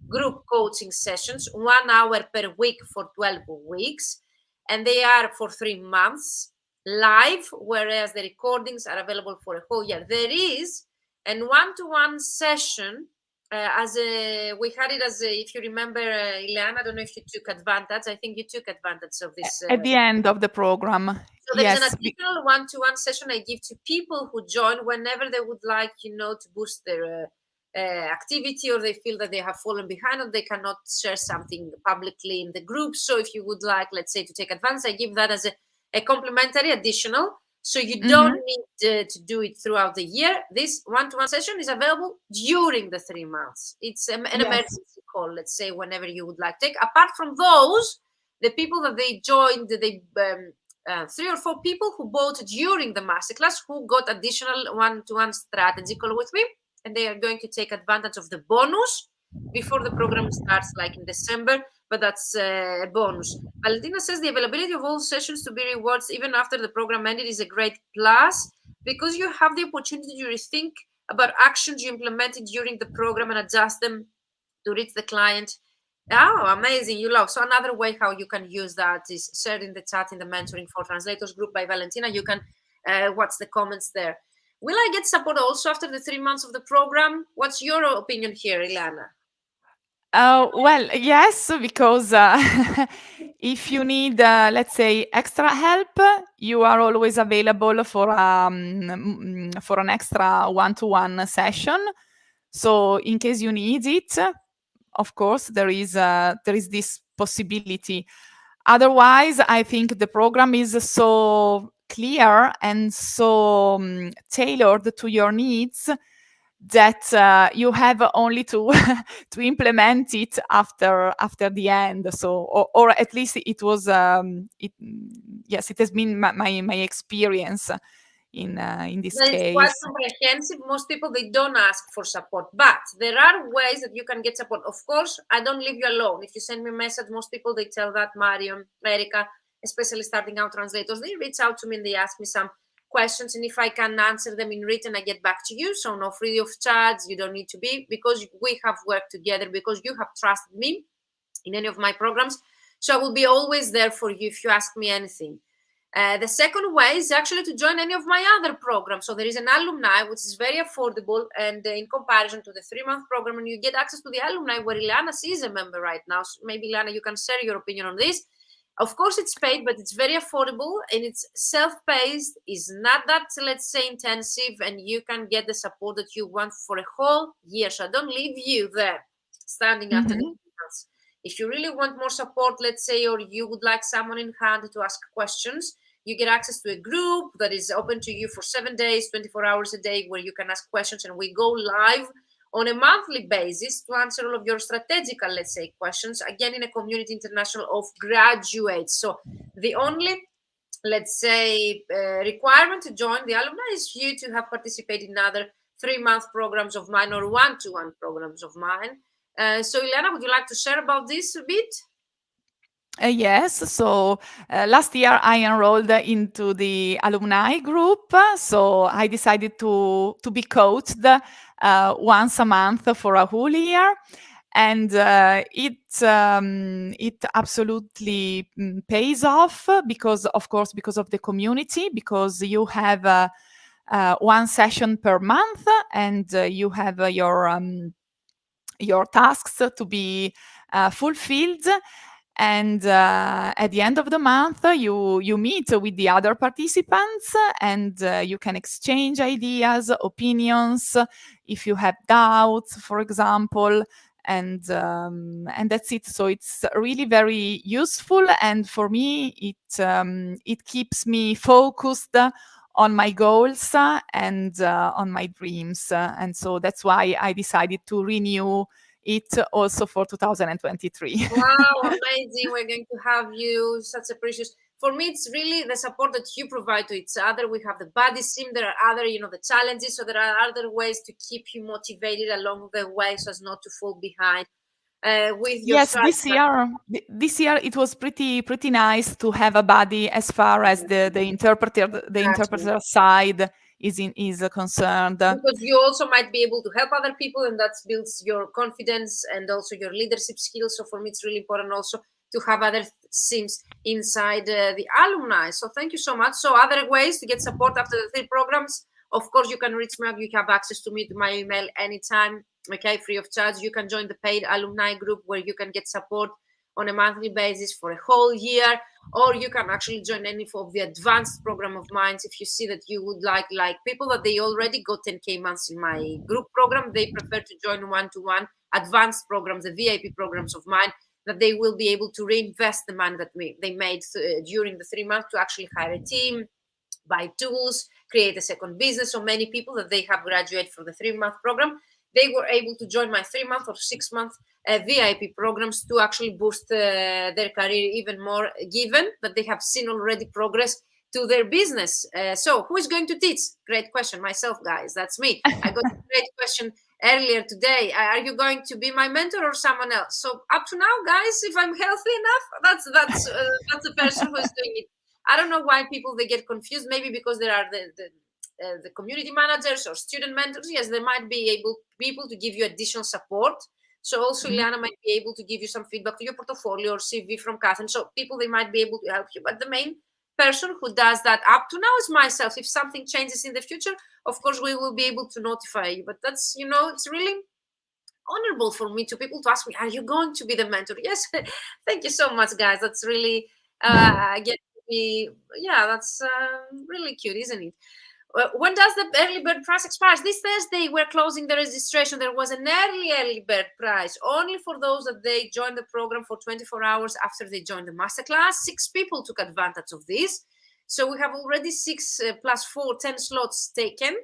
group coaching sessions, 1 hour per week for 12 weeks, and they are for 3 months live, whereas the recordings are available for a whole year. There is a one-to-one session, as a we had it as a, if you remember, Ileana, I don't know if you took advantage. I think you took advantage of this. At the end of the program. So there is an Yes. additional one-to-one session I give to people who join whenever they would like, to boost their activity, or they feel that they have fallen behind or they cannot share something publicly in the group. So if you would like, let's say, to take advantage, I give that as a complimentary additional. So you don't Mhm. need to do it throughout the year. This one-to-one session is available during the 3 months. It's an Yes. emergency call, let's say, whenever you would like to take. Apart from those, the people that they joined, 3 or 4 people who bought during the masterclass, who got additional one-to-one strategy call with me, and they are going to take advantage of the bonus before the program starts, like in December. But that's a bonus. Valentina says the availability of all sessions to be rewards even after the program ended is a great plus, because you have the opportunity to rethink about actions you implemented during the program and adjust them to reach the client. Oh, amazing. You love. So another way how you can use that is shared in the chat in the Mentoring for Translators group by Valentina. You can watch the comments there. Will I get support also after the 3 months of the program? What's your opinion here, Ilana? Well, yes, because if you need, let's say, extra help, you are always available for an extra one-to-one session. So, in case you need it, of course, there is this possibility. Otherwise, I think the program is so clear and so tailored to your needs that you have only to to implement it after the end. So, or at least it was yes, it has been my experience in this That is quite case. comprehensive. Most people, they don't ask for support, but there are ways that you can get support. Of course, I don't leave you alone. If you send me a message, most people, they tell that, Mariam, Erica, especially starting out translators, they reach out to me and they ask me some questions, and if I can answer them in written, I get back to you. So no free of charge. You don't need to be, because we have worked together, because you have trusted me in any of my programs. So I will be always there for you if you ask me anything. The second way is actually to join any of my other programs. So there is an alumni, which is very affordable, and in comparison to the 3-month program, and you get access to the alumni where Ileana is a member right now. So maybe Ileana, you can share your opinion on this. Of course, it's paid, but it's very affordable and it's self-paced. It's not that, let's say, intensive, and you can get the support that you want for a whole year. So I don't leave you there standing after the Mhm. months. If you really want more support, let's say, or you would like someone in hand to ask questions, you get access to a group that is open to you for 7 days, 24 hours a day, where you can ask questions, and we go live on a monthly basis to answer all of your strategical, let's say, questions, again, in a community international of graduates. So the only, let's say, requirement to join the alumni is you to have participated in other 3-month programs of mine or one-to-one programs of mine. So Ileana, would you like to share about this a bit? Yes. So last year I enrolled into the alumni group. So I decided to be coached once a month for a whole year, and it absolutely pays off because, of course, because of the community, because you have one session per month, and you have your tasks to be fulfilled, and at the end of the month you meet with the other participants, and you can exchange ideas, opinions, if you have doubts, for example, and that's it. So it's really very useful, and for me it keeps me focused on my goals and on my dreams, and so that's why I decided to renew it also for 2023. Wow, amazing. We're going to have you. Such a precious. For me, it's really the support that you provide to each other. We have the body sim. There are other, the challenges. So there are other ways to keep you motivated along the way so as not to fall behind with your Yes, strategy. this year it was pretty nice to have a buddy as far as the interpreter side is concerned. Because you also might be able to help other people, and that builds your confidence and also your leadership skills. So for me, it's really important also to have other sims inside the alumni. So thank you so much. So other ways to get support after the 3 programs, of course, you can reach me up. You have access to me, to my email anytime, okay, free of charge. You can join the paid alumni group where you can get support on a monthly basis for a whole year, or you can actually join any of the advanced program of mine if you see that you would like people that they already got 10K months in my group program, they prefer to join one-to-one advanced programs, the VIP programs of mine, that they will be able to reinvest the money that they made during the 3 months to actually hire a team, buy tools, create a second business. So many people that they have graduated from the 3-month program, they were able to join my 3-month or 6-month VIP programs to actually boost their career even more, given that they have seen already progress to their business. So who is going to teach? Great question. Myself, guys. That's me. I got a great question earlier today. Are you going to be my mentor or someone else? So up to now, guys, if I'm healthy enough, that's the person who is doing it. I don't know why people they get confused. Maybe because there are the community managers or student mentors. Yes, they might be able to give you additional support. So also Mhm. Ileana might be able to give you some feedback to your portfolio or CV from Catherine. So people they might be able to help you. But the main person who does that up to now is myself. If something changes in the future, of course we will be able to notify you. But that's it's really honorable for me to people to ask me, are you going to be the mentor? Yes. Thank you so much, guys. That's really get me. Yeah, that's really cute, isn't it? When does the early bird price expires? This Thursday we're closing the registration. There was an early bird price only for those that they joined the program for 24 hours after they joined the masterclass. 6 people took advantage of this, so we have already 6 plus 4 10 slots taken.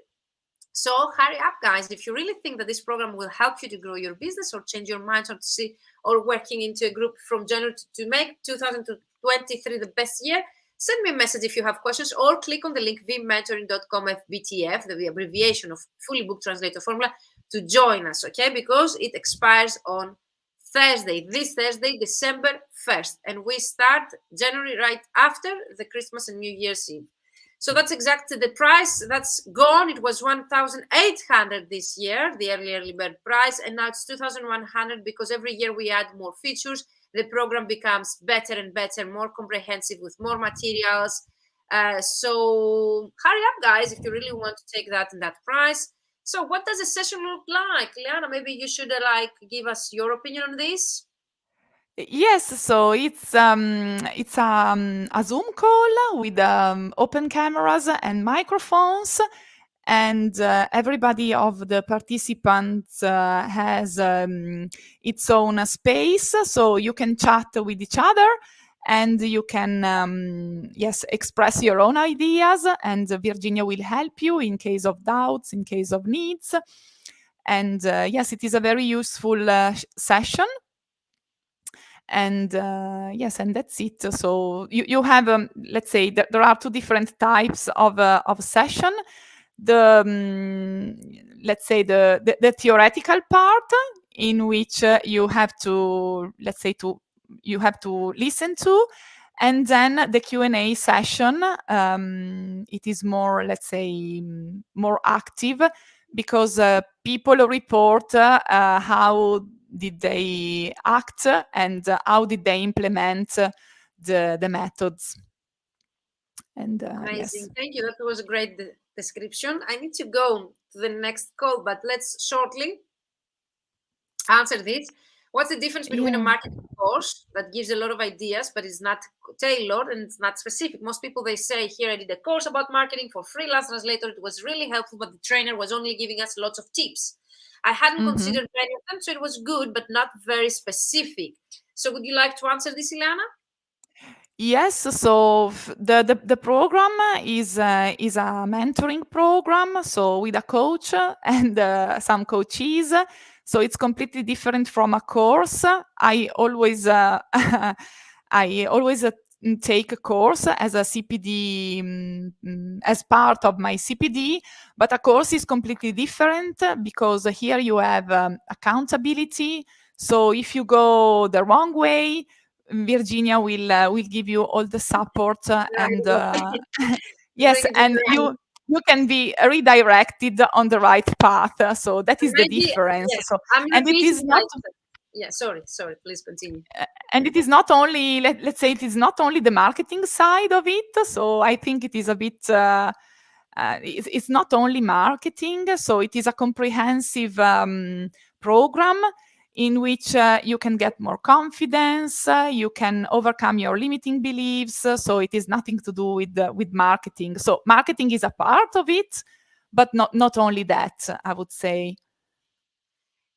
So hurry up, guys. If you really think that this program will help you to grow your business or change your mind or to see or working into a group from January to make 2023 the best year, send me a message if you have questions or click on the link vmentoring.com FBTF, the abbreviation of Fully Booked Translator Formula, to join us, okay? Because it expires on Thursday, this Thursday, December 1st. And we start January right after the Christmas and New Year's Eve. So that's exactly the price. That's gone. It was 1,800 this year, the early bird price, and now it's 2,100 because every year we add more features. The program becomes better and better, more comprehensive with more materials. So hurry up, guys, if you really want to take that in that price. So what does a session look like? Liana, maybe you should give us your opinion on this. Yes, so it's a Zoom call with open cameras and microphones, and everybody of the participants has its own space, so you can chat with each other, and you can yes, express your own ideas, and Virginia will help you in case of doubts, in case of needs, and yes, it is a very useful session. And yes, and that's it. So you have let's say that there are two different types of session. The let's say the theoretical part, in which you have to, let's say, you have to listen to, and then the Q&A session, it is more, let's say, more active, because people report how did they act, and how did they implement the methods. And yes. Amazing. Thank you. That was a great description. I need to go to the next call, but let's shortly answer this. What's the difference between a Yeah. marketing course that gives a lot of ideas but is not tailored and it's not specific? Most people, they say, here I did a course about marketing for freelance translator. It was really helpful, but the trainer was only giving us lots of tips. I hadn't Mhm. considered many of them, so it was good, but not very specific. So would you like to answer this, Ileana? Yes, so the program is a mentoring program, so with a coach and some coaches. So it's completely different from a course. I always I always take a course as a CPD, as part of my CPD, but a course is completely different, because here you have accountability. So if you go the wrong way, Virginia will give you all the support, There and you go. yes, Bring it to and the end. you can be redirected on the right path. So that is the Maybe, difference. yeah, So, I'm and it repeating is not myself. Yeah, sorry, please continue. and it is not only, let's say, it is not only the marketing side of it. So I think it is a bit it's not only marketing, so it is a comprehensive program in which you can get more confidence, you can overcome your limiting beliefs. So it is nothing to do with marketing. So marketing is a part of it, but not only that, I would say.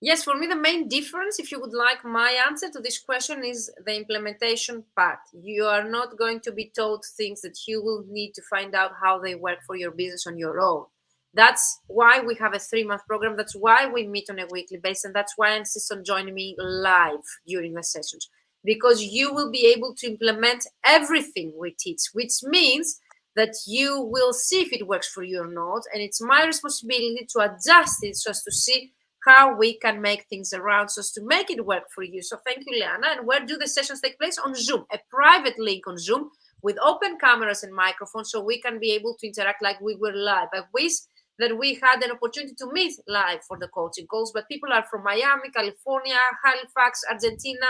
Yes, for me, the main difference, if you would like my answer to this question, is the implementation part. You are not going to be taught things that you will need to find out how they work for your business on your own. That's why we have a 3-month program. That's why we meet on a weekly basis. And that's why I insist on joining me live during the sessions, because you will be able to implement everything we teach, which means that you will see if it works for you or not. And it's my responsibility to adjust it so as to see how we can make things around so as to make it work for you. So thank you, Liana. And where do the sessions take place? On Zoom, a private link on Zoom with open cameras and microphones, so we can be able to interact like we were live. I wish that we had an opportunity to meet live for the coaching calls, but people are from Miami, California, Halifax, Argentina,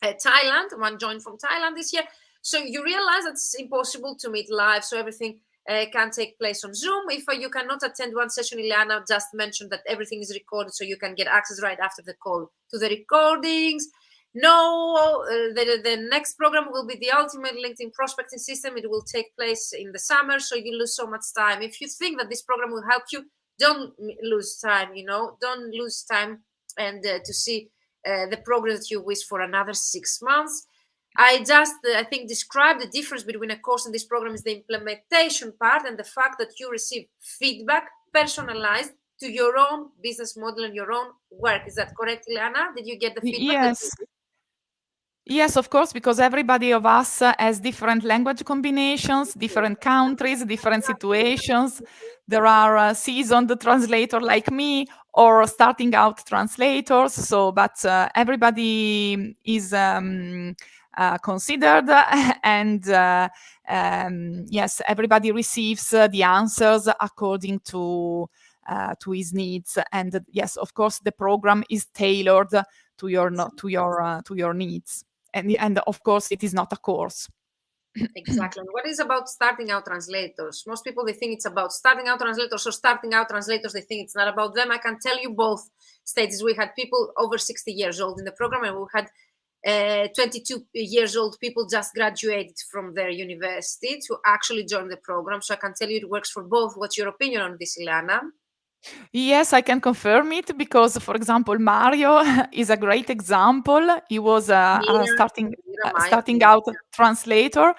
Thailand. One joined from Thailand this year. So you realize that it's impossible to meet live. So everything can take place on Zoom. If you cannot attend one session, Ileana just mentioned that everything is recorded, so you can get access right after the call to the recordings. No, the next program will be the ultimate LinkedIn prospecting system. It will take place in the summer, so you lose so much time. If you think that this program will help you, don't lose time. Don't lose time and to see the progress that you wish for another 6 months. I think, describe the difference between a course and this program is the implementation part and the fact that you receive feedback personalized to your own business model and your own work. Is that correct, Ileana? Did you get the feedback? Yes. Yes, of course, because everybody of us has different language combinations, different countries, different situations. There are seasoned translator like me, or starting out translators. So, but everybody is considered, and yes, everybody receives the answers according to his needs. And yes, of course, the program is tailored to your needs. And of course, it is not a course. Exactly. And what is about starting out translators? Most people, they think it's about starting out translators, or starting out translators, they think it's not about them. I can tell you both stages. We had people over 60 years old in the program, and we had 22 years old people just graduated from their university to actually join the program. So I can tell you it works for both. What's your opinion on this, Ileana? Yes, I can confirm it because, for example, Mario is a great example. He was Mira, starting out translator,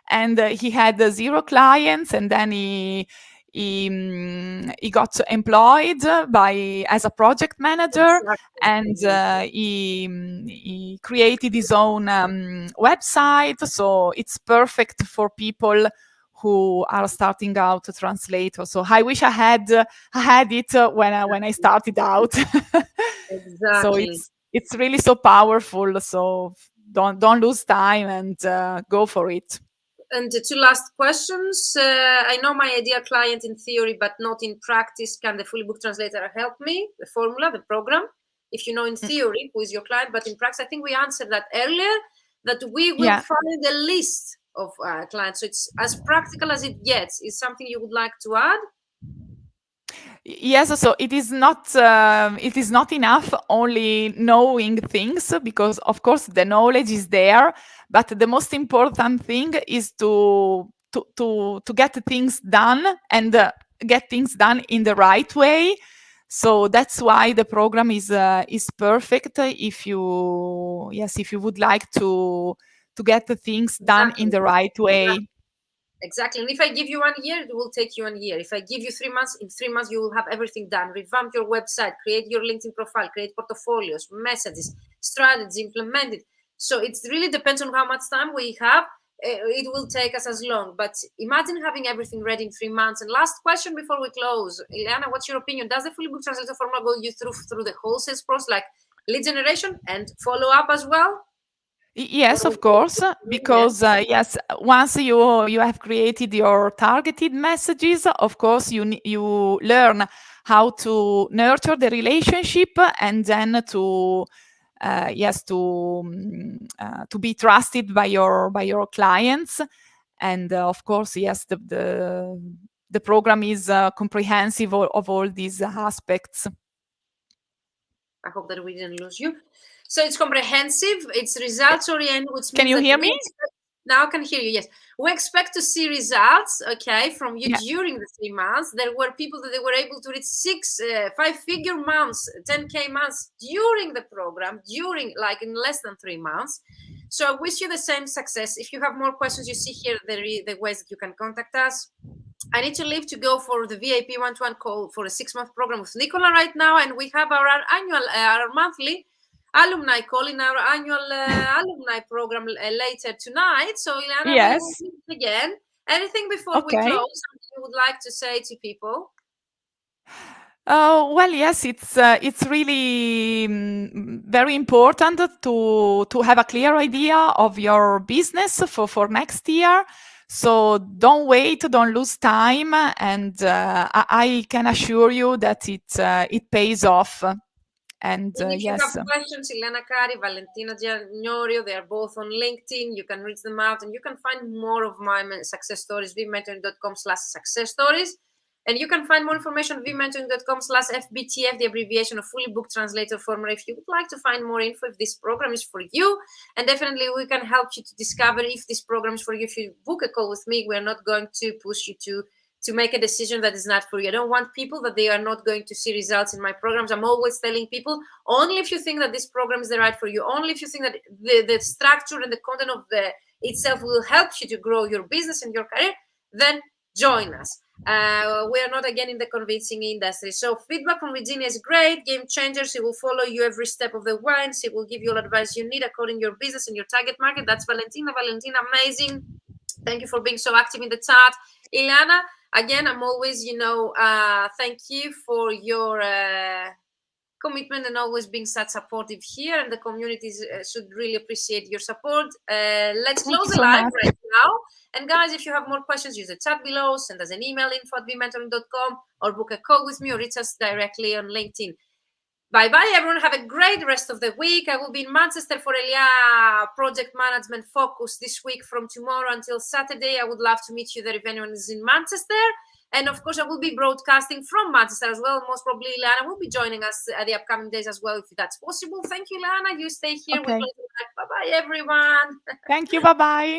and he had 0 clients, and then he got employed as a project manager, and he created his own website. So it's perfect for people who are starting out to translate. So I wish I had it when I started out. Exactly. So it's really so powerful. So don't lose time and go for it. And the 2 last questions. I know my ideal client in theory, but not in practice. Can the Fully Booked Translator help me? The formula, the program. If you know in theory who is your client, but in practice, I think we answered that earlier. That we will find a list of clients. So it's as practical as it gets. Is something you would like to add? Yes, so it is not enough only knowing things, because of course the knowledge is there, but the most important thing is to get things done, and get things done in the right way. So that's why the program is perfect if you would like to get the things done in the right way. Exactly. And if I give you 1 year, it will take you 1 year. If I give you 3 months, in 3 months, you will have everything done. Revamp your website, create your LinkedIn profile, create portfolios, messages, strategy, implement it. So it really depends on how much time we have. It will take us as long. But imagine having everything ready in 3 months. And last question before we close. Ileana, what's your opinion? Does the Fully Booked Translator Formula go you through the whole sales process, like lead generation and follow up as well? Yes, of course, because yes, once you have created your targeted messages, of course you learn how to nurture the relationship, and then to be trusted by your clients. And of course, yes, the program is comprehensive of all these aspects. I hope that we didn't lose you. So it's comprehensive, it's results oriented, which means Can you hear me? Now I can hear you, yes. We expect to see results, okay, from you during the 3 months. There were people that they were able to reach 5-figure months, 10K months during the program, in less than 3 months. So I wish you the same success. If you have more questions, you see here the ways that you can contact us. I need to leave to go for the VIP one-to-one call for a 6-month program with Nicola right now, and we have our monthly alumni call in our annual alumni program later tonight. So Ileana, yes, we will meet again. Anything before we close? Something you would like to say to people? Well, yes, it's really very important to have a clear idea of your business for next year. So don't wait, don't lose time, and I can assure you that it pays off. And if yes. you have questions, Ileana Cari, Valentina Giannorio, they are both on LinkedIn. You can reach them out, and you can find more of my success stories, vmentoring.com/success stories. And you can find more information at vmentoring.com/FBTF, the abbreviation of Fully Booked Translator Formula, if you would like to find more info, if this program is for you. And definitely we can help you to discover if this program is for you. If you book a call with me, we're not going to push you to make a decision that is not for you. I don't want people that they are not going to see results in my programs. I'm always telling people, only if you think that this program is the right for you, only if you think that the structure and the content of itself will help you to grow your business and your career, then join us. We are not again in the convincing industry. So feedback from Virginia is great. Game changers. She will follow you every step of the way. She will give you all advice you need according to your business and your target market. That's Valentina. Valentina, amazing. Thank you for being so active in the chat. Ileana, again, I'm always, thank you for your commitment and always being such supportive here. And the communities should really appreciate your support. Let's close the live right now. And guys, if you have more questions, use the chat below, send us an email, info@vmentoring.com, or book a call with me, or reach us directly on LinkedIn. Bye-bye, everyone. Have a great rest of the week. I will be in Manchester for Elia Project Management Focus this week from tomorrow until Saturday. I would love to meet you there if anyone is in Manchester. And of course, I will be broadcasting from Manchester as well. Most probably, Ileana will be joining us the upcoming days as well, if that's possible. Thank you, Ileana. You stay here. Okay. Bye-bye. Bye, everyone. Thank you. Bye bye.